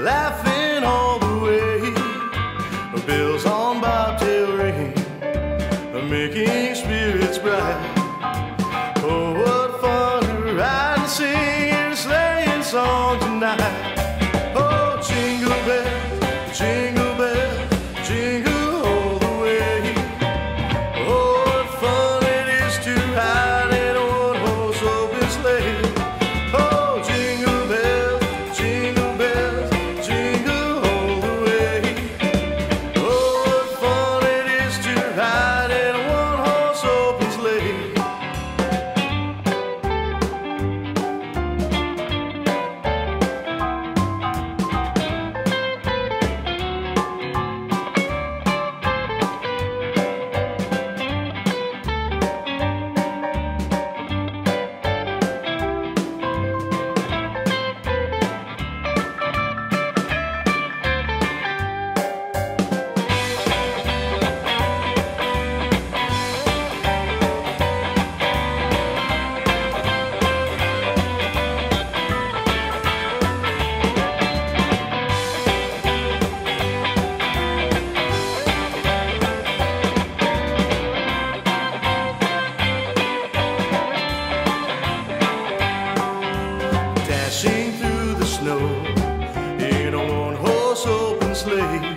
laughing all the way. Bells on bobtail ring, making spirits bright. Oh, what fun to ride and sing a sleighing song tonight. Oh, jingle bells, jingle bells, jingle all the way. Oh, what fun it is to ride in a one-horse open sleigh. Oh, jingle bells, jingle bells, jingle all the way. Oh, what fun it is to ride in a one-horse open sleigh. Dashing through the snow in a one-horse open sleigh.